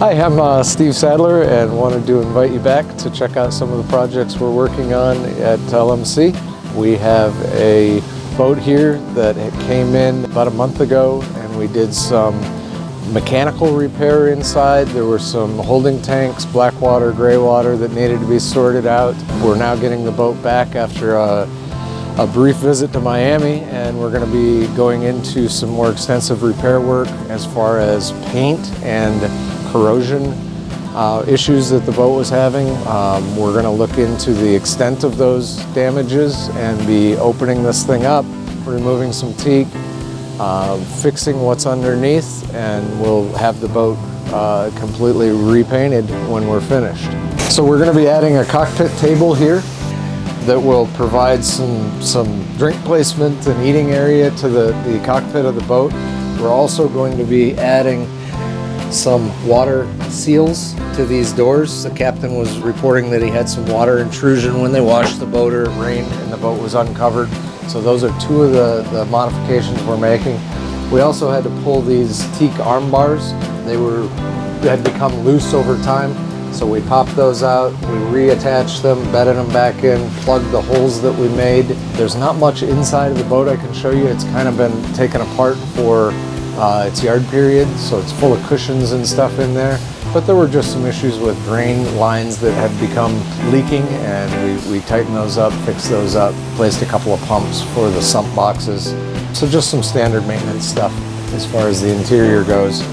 Hi, I'm Steve Sadler and wanted to invite you back to check out some of the projects we're working on at LMC. We have a boat here that came in about a month ago and we did some mechanical repair inside. There were some holding tanks, black water, gray water that needed to be sorted out. We're now getting the boat back after a brief visit to Miami, and we're going to be going into some more extensive repair work as far as paint and corrosion issues that the boat was having. We're going to look into the extent of those damages and be opening this thing up, removing some teak, fixing what's underneath, and we'll have the boat completely repainted when we're finished. So we're going to be adding a cockpit table here that will provide some drink placement and eating area to the cockpit of the boat. We're also going to be adding some water seals to these doors. The captain was reporting that he had some water intrusion when they washed the boat or it rained and the boat was uncovered. So those are two of the modifications we're making. We also had to pull these teak arm bars. They had become loose over time. So we popped those out, we reattached them, bedded them back in, plugged the holes that we made. There's not much inside of the boat I can show you. It's kind of been taken apart for its yard period, so it's full of cushions and stuff in there. But there were just some issues with drain lines that had become leaking, and we tightened those up, fixed those up, placed a couple of pumps for the sump boxes. So just some standard maintenance stuff as far as the interior goes.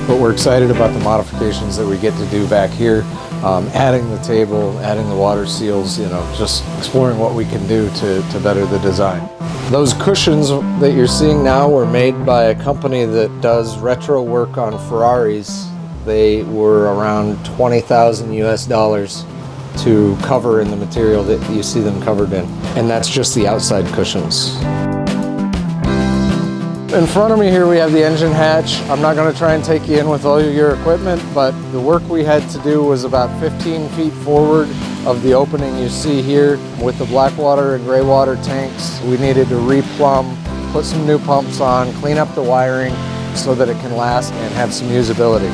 But we're excited about the modifications that we get to do back here, adding the table, adding the water seals, just exploring what we can do to better the design. Those cushions that you're seeing now were made by a company that does retro work on Ferraris. They were around 20,000 US dollars to cover in the material that you see them covered in. And that's just the outside cushions. In front of me here we have the engine hatch. I'm not going to try and take you in with all your equipment, but the work we had to do was about 15 feet forward of the opening you see here with the black water and gray water tanks. We needed to replumb, put some new pumps on, clean up the wiring so that it can last and have some usability.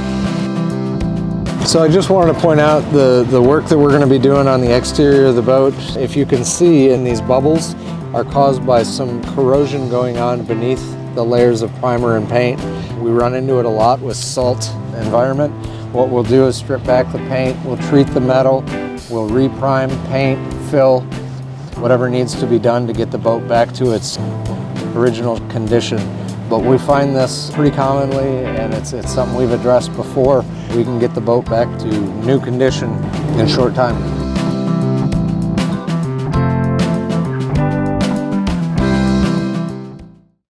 So I just wanted to point out the work that we're going to be doing on the exterior of the boat. If you can see, in these bubbles are caused by some corrosion going on beneath the layers of primer and paint. We run into it a lot with salt environment. What we'll do is strip back the paint, we'll treat the metal, we'll reprime, paint, fill, whatever needs to be done to get the boat back to its original condition. But we find this pretty commonly, and it's something we've addressed before. We can get the boat back to new condition in a short time.